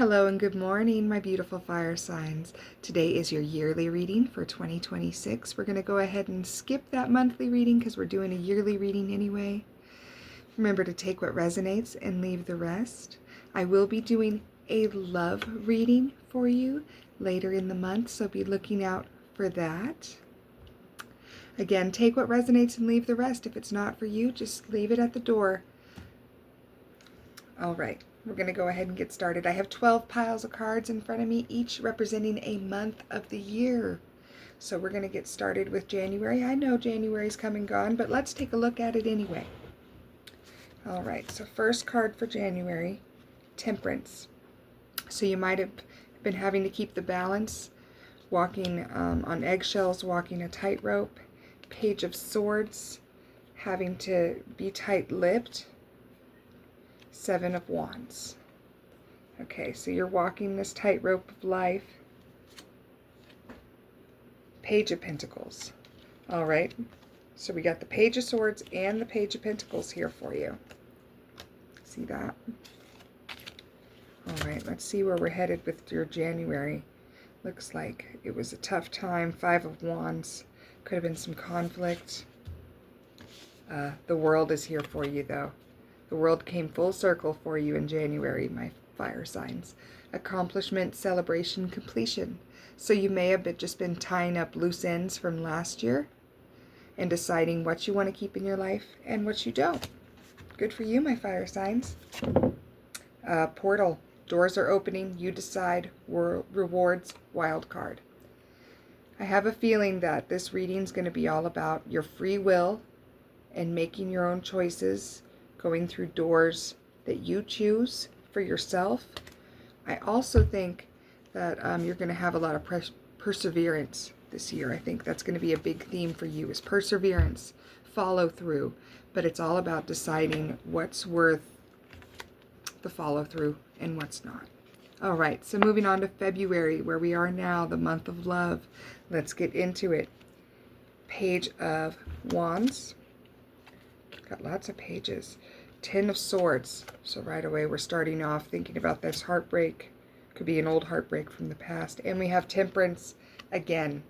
Hello and good morning, my beautiful fire signs. Today is your yearly reading for 2026. We're going to go ahead and skip that monthly reading because we're doing a yearly reading anyway. Remember to take what resonates and leave the rest. I will be doing a love reading for you later in the month, so be looking out for that. Again, take what resonates and leave the rest. If it's not for you, just leave it at the door. All right. We're going to go ahead and get started. I have 12 piles of cards in front of me, each representing a month of the year. So we're going to get started with January. I know January's come and gone, but let's take a look at it anyway. All right, so first card for January, Temperance. So you might have been having to keep the balance, walking on eggshells, walking a tightrope. Page of Swords, having to be tight-lipped. Seven of Wands. Okay, so you're walking this tightrope of life. Page of Pentacles. All right, so we got the Page of Swords and the Page of Pentacles here for you. See that? All right, let's see where we're headed with your January. Looks like it was a tough time. Five of Wands. Could have been some conflict. The World is here for you, though. The world came full circle for you in January, my fire signs. Accomplishment, celebration, completion. So you may have just been tying up loose ends from last year and deciding what you want to keep in your life and what you don't. Good for you, my fire signs. Portal. Doors are opening. You decide. Rewards. Wild card. I have a feeling that this reading is going to be all about your free will and making your own choices, going through doors that you choose for yourself. I also think that you're going to have a lot of perseverance this year. I think that's going to be a big theme for you, is perseverance, follow through. But it's all about deciding what's worth the follow through and what's not. All right, so moving on to February, where we are now, the month of love. Let's get into it. Page of Wands. Got lots of pages. Ten of Swords. So right away we're starting off thinking about this heartbreak. Could be an old heartbreak from the past. And we have Temperance again.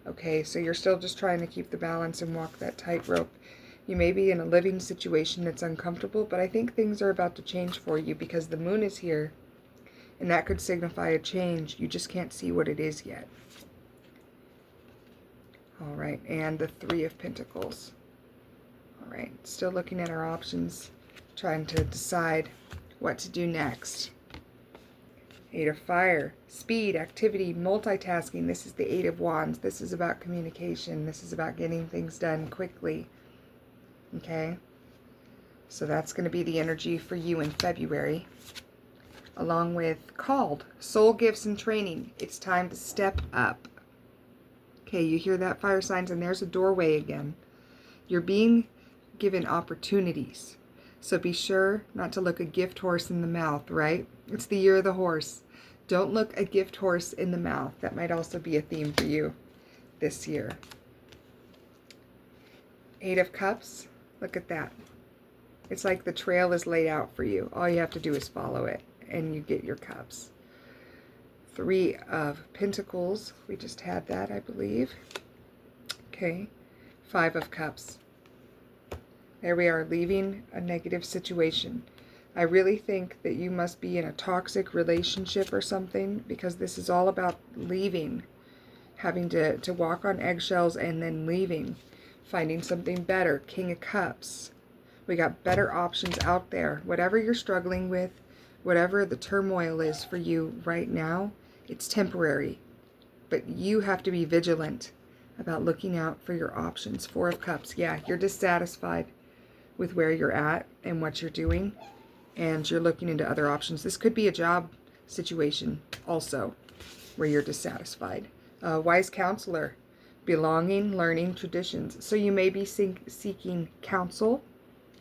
Okay, so you're still just trying to keep the balance and walk that tightrope. You may be in a living situation that's uncomfortable, but I think things are about to change for you because the moon is here. And that could signify a change. You just can't see what it is yet. All right, and the Three of Pentacles. All right, still looking at our options, trying to decide what to do next. Eight of Fire, speed, activity, multitasking. This is the Eight of Wands. This is about communication. This is about getting things done quickly. Okay, so that's going to be the energy for you in February. Along with Called, soul gifts and training. It's time to step up. Okay, you hear that, fire signs, and there's a doorway again. You're being given opportunities. So be sure not to look a gift horse in the mouth, right? It's the year of the horse. Don't look a gift horse in the mouth. That might also be a theme for you this year. Eight of Cups. Look at that. It's like the trail is laid out for you. All you have to do is follow it, and you get your cups. Three of Pentacles. We just had that, I believe. Okay. Five of Cups. There we are, leaving a negative situation. I really think that you must be in a toxic relationship or something, because this is all about leaving, having to walk on eggshells and then leaving, finding something better. King of Cups. We got better options out there. Whatever you're struggling with, whatever the turmoil is for you right now, it's temporary. But you have to be vigilant about looking out for your options. Four of Cups. Yeah, you're dissatisfied with where you're at and what you're doing, and you're looking into other options. This could be a job situation also where you're dissatisfied. Wise counselor, belonging, learning, traditions. So you may be seeking counsel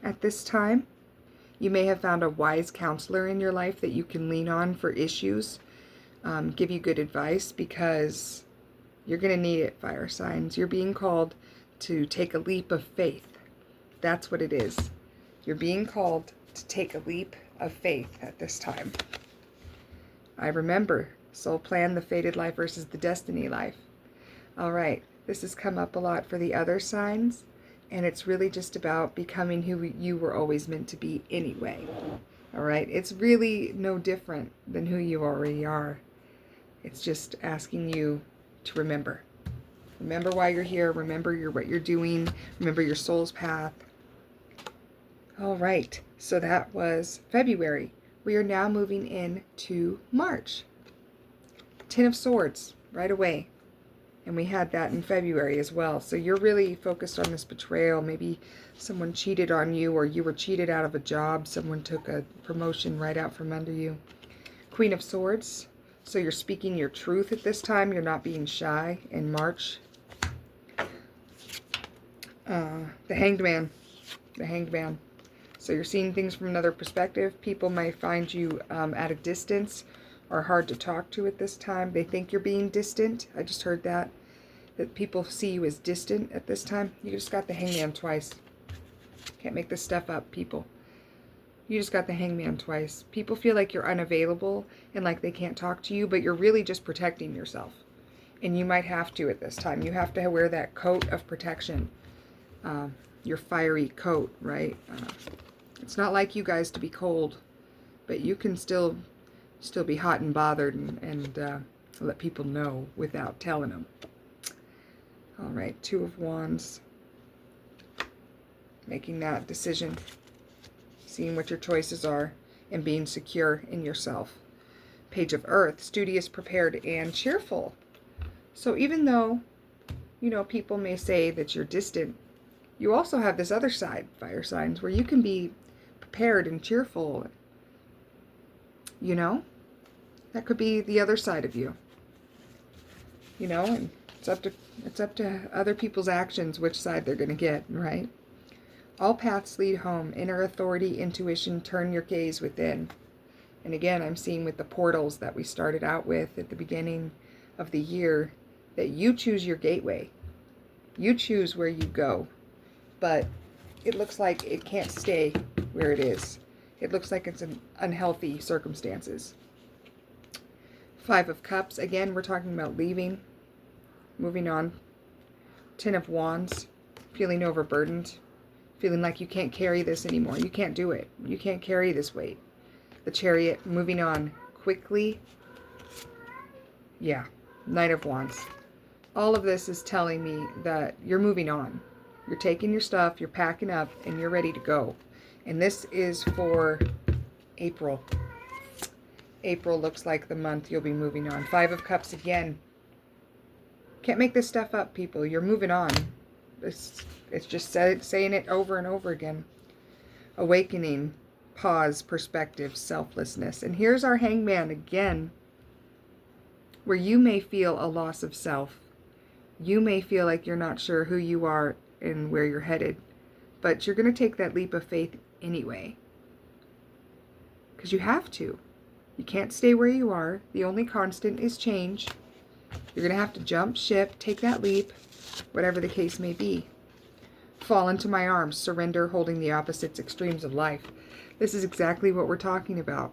at this time. You may have found a wise counselor in your life that you can lean on for issues, give you good advice, because you're going to need it, fire signs. You're being called to take a leap of faith. That's what it is. You're being called to take a leap of faith at this time. I remember. Soul plan, the fated life versus the destiny life. All right, this has come up a lot for the other signs, and it's really just about becoming who you were always meant to be anyway. All right, it's really no different than who you already are. It's just asking you to remember. Remember why you're here. Remember what you're doing. Remember your soul's path. All right, so that was February. We are now moving into March. Ten of Swords right away. And we had that in February as well. So you're really focused on this betrayal. Maybe someone cheated on you, or you were cheated out of a job. Someone took a promotion right out from under you. Queen of Swords. So you're speaking your truth at this time. You're not being shy in March. The Hanged Man. The Hanged Man. So you're seeing things from another perspective. People may find you at a distance or hard to talk to at this time. They think you're being distant. I just heard that people see you as distant at this time. You just got the Hangman twice. Can't make this stuff up, people. You just got the Hangman twice. People feel like you're unavailable and like they can't talk to you, but you're really just protecting yourself. And you might have to at this time. You have to wear that coat of protection. Your fiery coat, right? It's not like you guys to be cold, but you can still be hot and bothered and let people know without telling them. All right, Two of Wands. Making that decision. Seeing what your choices are and being secure in yourself. Page of Earth. Studious, prepared, and cheerful. So even though, you know, people may say that you're distant, you also have this other side, fire signs, where you can be prepared and cheerful. You know? That could be the other side of you. You know, and it's up to other people's actions which side they're going to get, right? All paths lead home. Inner authority, intuition, turn your gaze within. And again, I'm seeing with the portals that we started out with at the beginning of the year, that you choose your gateway. You choose where you go. But it looks like it can't stay where it is. It looks like it's in unhealthy circumstances. Five of Cups. Again, we're talking about leaving. Moving on. Ten of Wands. Feeling overburdened. Feeling like you can't carry this anymore. You can't do it. You can't carry this weight. The Chariot. Moving on quickly. Yeah. Knight of Wands. All of this is telling me that you're moving on. You're taking your stuff, you're packing up, and you're ready to go. And this is for April. April looks like the month you'll be moving on. Five of Cups again. Can't make this stuff up, people. You're moving on. It's just saying it over and over again. Awakening, pause, perspective, selflessness. And here's our Hangman again, where you may feel a loss of self. You may feel like you're not sure who you are and where you're headed, but you're going to take that leap of faith anyway, because you have to. You can't stay where you are. The only constant is change. You're going to have to jump ship, take that leap, whatever the case may be. Fall into my arms, surrender, holding the opposites extremes of life. This is exactly what we're talking about.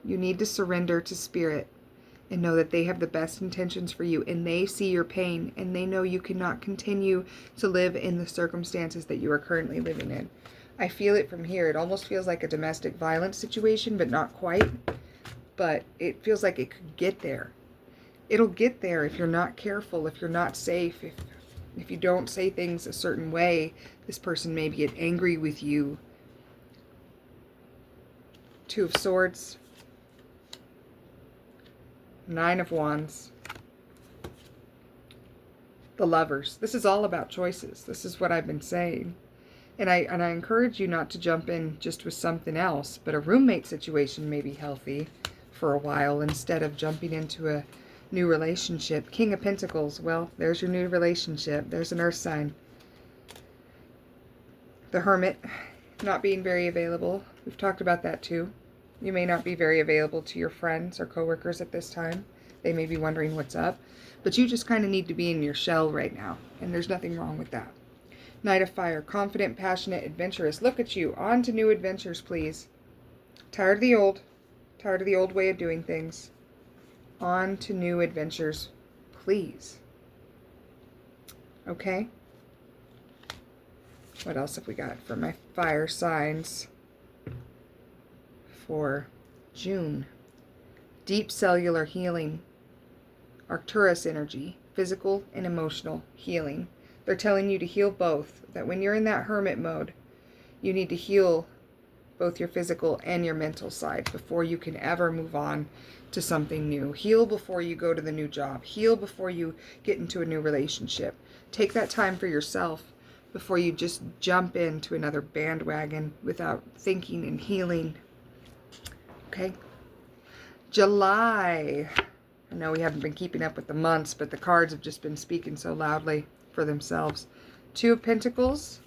You need to surrender to spirit and know that they have the best intentions for you, and they see your pain, and they know you cannot continue to live in the circumstances that you are currently living in. I feel it from here. It almost feels like a domestic violence situation, but not quite. But it feels like it could get there. It'll get there if you're not careful, if you're not safe, if you don't say things a certain way. This person may get angry with you. Two of Swords. Nine of Wands. The Lovers. This is all about choices. This is what I've been saying. And I encourage you not to jump in just with something else, but a roommate situation may be healthy for a while instead of jumping into a new relationship. King of Pentacles. Well, there's your new relationship. There's an earth sign. The Hermit. Not being very available. We've talked about that too. You may not be very available to your friends or coworkers at this time. They may be wondering what's up. But you just kind of need to be in your shell right now. And there's nothing wrong with that. Knight of Fire. Confident, passionate, adventurous. Look at you. On to new adventures, please. Tired of the old. Tired of the old way of doing things. On to new adventures, please. Okay? What else have we got for my fire signs for June? Deep cellular healing. Arcturus energy. Physical and emotional healing. They're telling you to heal both. That when you're in that hermit mode, you need to heal both your physical and your mental side before you can ever move on to something new. Heal before you go to the new job. Heal before you get into a new relationship. Take that time for yourself before you just jump into another bandwagon without thinking and healing. Okay? July. I know we haven't been keeping up with the months, but the cards have just been speaking so loudly for themselves. Two of Pentacles.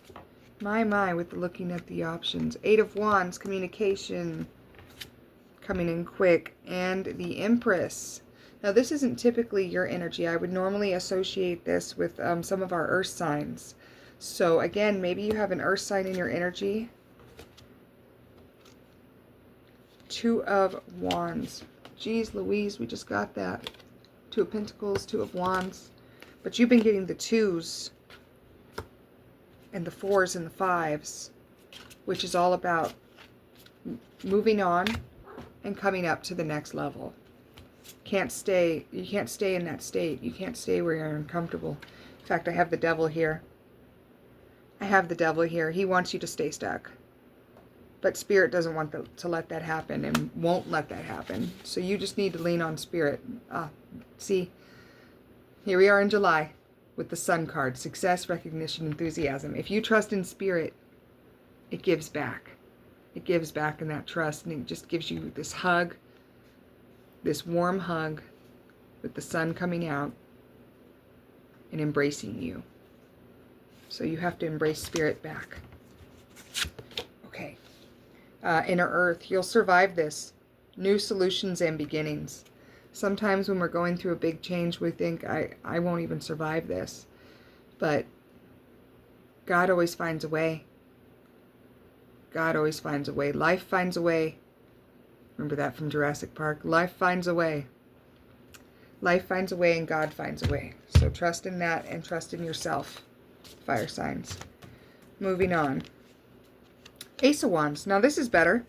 My, with looking at the options. Eight of Wands, communication, coming in quick. And the Empress. Now, this isn't typically your energy. I would normally associate this with some of our earth signs. So, again, maybe you have an earth sign in your energy. Two of Wands. Jeez Louise, we just got that. Two of Pentacles, Two of Wands. But you've been getting the twos and the fours and the fives, which is all about moving on and coming up to the next level. You can't stay in that state. You can't stay where you're uncomfortable. In fact, I have the devil here. He wants you to stay stuck. But Spirit doesn't want to let that happen and won't let that happen. So you just need to lean on Spirit. See, here we are in July with the Sun card. Success, recognition, enthusiasm. If you trust in Spirit, it gives back. It gives back in that trust, and it just gives you this hug, this warm hug with the sun coming out and embracing you. So you have to embrace Spirit back. Okay. Inner Earth, you'll survive this. New solutions and beginnings. Sometimes when we're going through a big change, we think, I won't even survive this. But God always finds a way. God always finds a way. Life finds a way. Remember that from Jurassic Park? Life finds a way. Life finds a way and God finds a way. So trust in that and trust in yourself, fire signs. Moving on. Ace of Wands. Now this is better.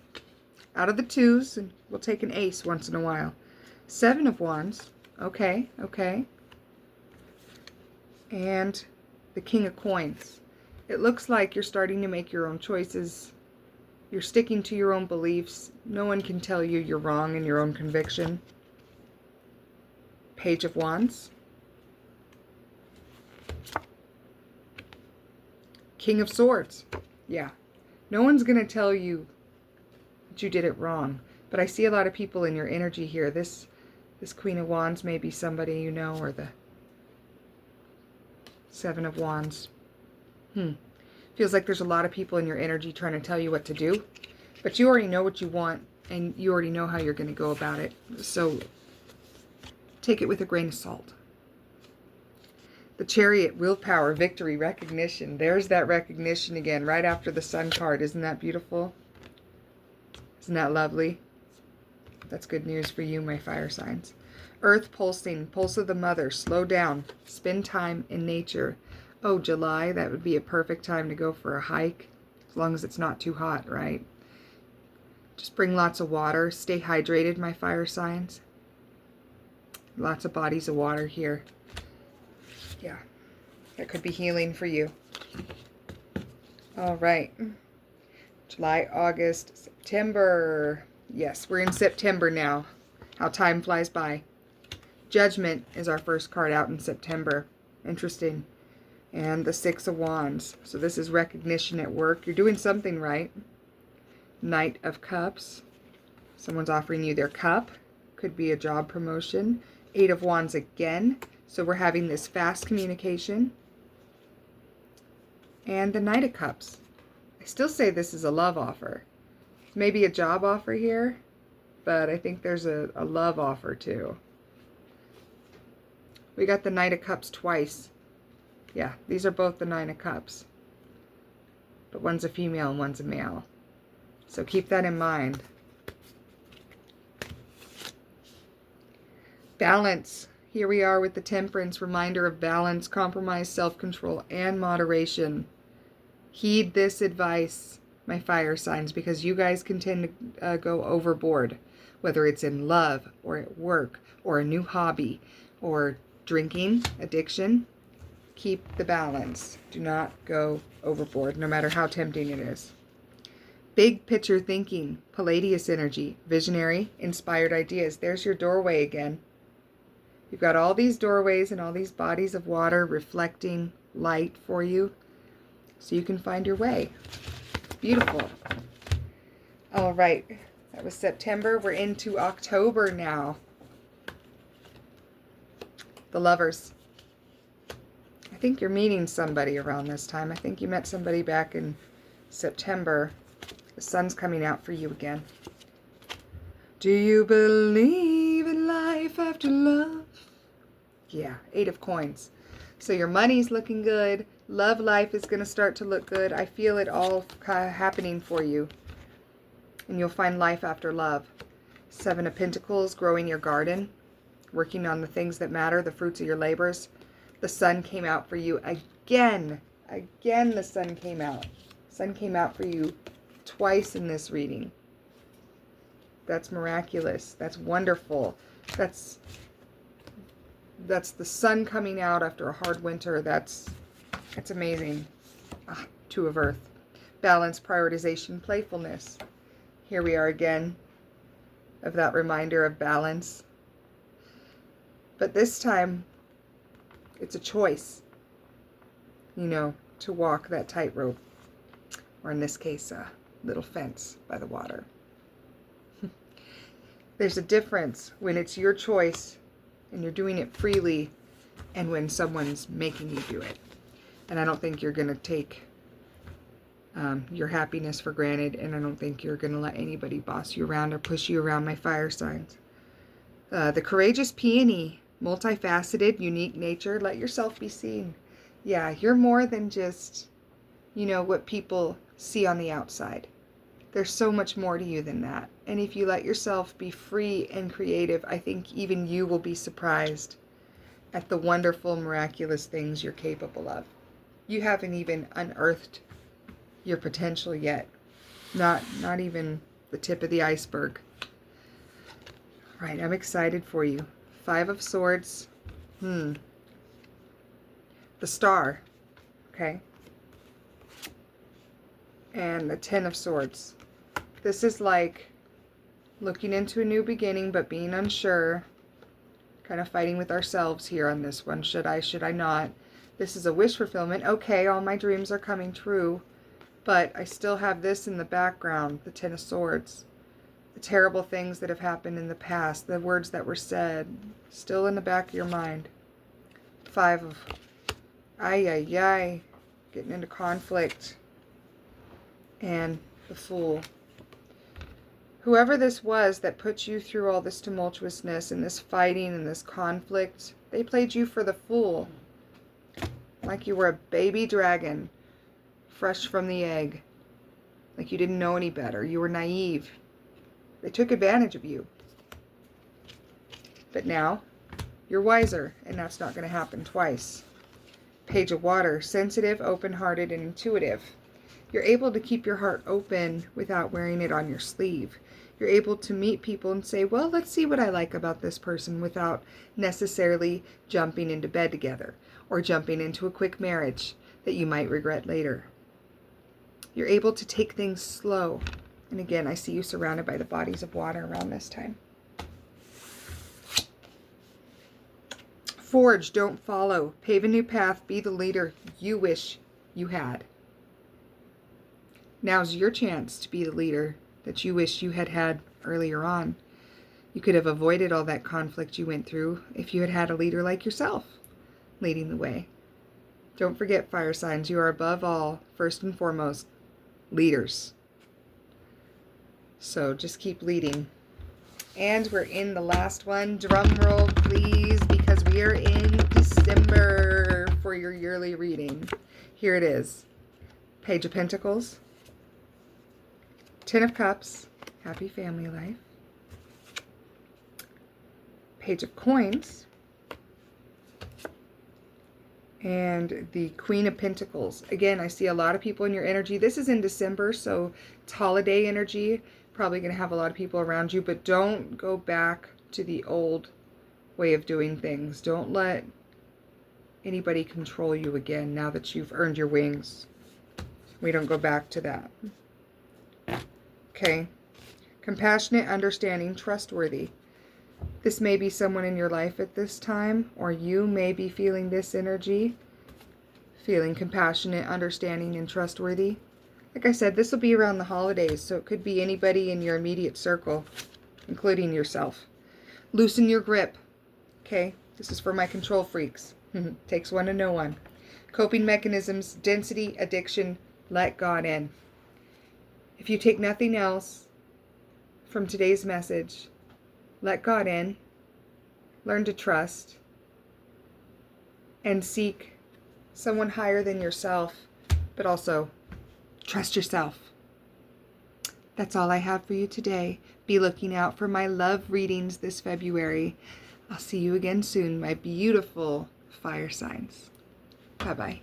Out of the twos, and we'll take an ace once in a while. Seven of Wands. Okay, okay. And the King of Coins. It looks like you're starting to make your own choices. You're sticking to your own beliefs. No one can tell you you're wrong in your own conviction. Page of Wands. King of Swords. Yeah. No one's going to tell you that you did it wrong. But I see a lot of people in your energy here. This Queen of Wands may be somebody you know, or the Seven of Wands. Feels like there's a lot of people in your energy trying to tell you what to do. But you already know what you want, and you already know how you're going to go about it. So take it with a grain of salt. The Chariot, willpower, victory, recognition. There's that recognition again, right after the Sun card. Isn't that beautiful? Isn't that lovely? That's good news for you, my fire signs. Earth pulsing, pulse of the mother. Slow down. Spend time in nature. Oh, July, that would be a perfect time to go for a hike, as long as it's not too hot, right? Just bring lots of water. Stay hydrated, my fire signs. Lots of bodies of water here. Yeah, that could be healing for you. All right. July, August, September. Yes, we're in September now. How time flies by. Judgment is our first card out in September. Interesting. And the Six of Wands. So this is recognition at work. You're doing something right. Knight of Cups. Someone's offering you their cup. Could be a job promotion. Eight of Wands again. So we're having this fast communication. And the Knight of Cups. I still say this is a love offer. Maybe a job offer here, but I think there's a love offer too. We got the Knight of Cups twice. Yeah, these are both the Nine of Cups. But one's a female and one's a male. So keep that in mind. Balance. Here we are with the Temperance, reminder of balance, compromise, self-control, and moderation. Heed this advice, my fire signs, because you guys can tend to go overboard, whether it's in love or at work or a new hobby or drinking, addiction. Keep the balance. Do not go overboard, no matter how tempting it is. Big picture thinking, Palladius energy, visionary, inspired ideas. There's your doorway again. You've got all these doorways and all these bodies of water reflecting light for you so you can find your way. Beautiful. All right. That was September. We're into October now. The Lovers. I think you're meeting somebody around this time. I think you met somebody back in September. The sun's coming out for you again. Do you believe in life after love? Yeah, 8 of coins. So your money's looking good. Love life is going to start to look good. I feel it all happening for you. And you'll find life after love. 7 of Pentacles, growing your garden. Working on the things that matter, the fruits of your labors. The sun came out for you again. Again, the sun came out. Sun came out for you twice in this reading. That's miraculous. That's wonderful. That's the sun coming out after a hard winter. That's amazing. 2 of Earth. Balance, prioritization, playfulness. Here we are again of that reminder of balance. But this time, it's a choice, you know, to walk that tightrope. Or in this case, a little fence by the water. There's a difference when it's your choice and you're doing it freely and when someone's making you do it. And I don't think you're going to take your happiness for granted, and I don't think you're going to let anybody boss you around or push you around, my fire signs. The Courageous Peony, multifaceted, unique nature. Let yourself be seen. Yeah, you're more than just, you know, what people see on the outside. There's so much more to you than that. And if you let yourself be free and creative, I think even you will be surprised at the wonderful, miraculous things you're capable of. You haven't even unearthed your potential yet. Not even the tip of the iceberg. All right, I'm excited for you. 5 of Swords. The Star. Okay. And the 10 of Swords. This is like looking into a new beginning, but being unsure. Kind of fighting with ourselves here on this one. Should I not? This is a wish fulfillment. Okay, all my dreams are coming true. But I still have this in the background. The 10 of Swords. The terrible things that have happened in the past. The words that were said. Still in the back of your mind. 5 of... Getting into conflict. And the Fool. Whoever this was that put you through all this tumultuousness and this fighting and this conflict, they played you for the fool. Like you were a baby dragon, fresh from the egg. Like you didn't know any better. You were naive. They took advantage of you. But now, you're wiser, and that's not going to happen twice. Page of Water, sensitive, open-hearted, and intuitive. You're able to keep your heart open without wearing it on your sleeve. You're able to meet people and say, well, let's see what I like about this person without necessarily jumping into bed together or jumping into a quick marriage that you might regret later. You're able to take things slow. And again, I see you surrounded by the bodies of water around this time. Forge, don't follow. Pave a new path. Be the leader you wish you had. Now's your chance to be the leader that you wish you had had earlier on. You could have avoided all that conflict you went through if you had had a leader like yourself leading the way. Don't forget, fire signs, you are above all, first and foremost, leaders. So just keep leading. And we're in the last one. Drum roll, please, because we are in December for your yearly reading. Here it is. Page of Pentacles. 10 of Cups. Happy family life. Page of Coins, and the Queen of Pentacles. Again, I see a lot of people in your energy. This is in December, so it's holiday energy. Probably going to have a lot of people around you, but don't go back to the old way of doing things. Don't let anybody control you again now that you've earned your wings. We don't go back to that. Okay. Compassionate, understanding, trustworthy. This may be someone in your life at this time, or you may be feeling this energy, feeling compassionate, understanding, and trustworthy. Like I said, this will be around the holidays, so it could be anybody in your immediate circle, including yourself. Loosen your grip. Okay, this is for my control freaks. Takes one to know one. Coping mechanisms, density, addiction, let God in. If you take nothing else from today's message, let God in, learn to trust, and seek someone higher than yourself, but also trust yourself. That's all I have for you today. Be looking out for my love readings this February. I'll see you again soon, my beautiful fire signs. Bye-bye.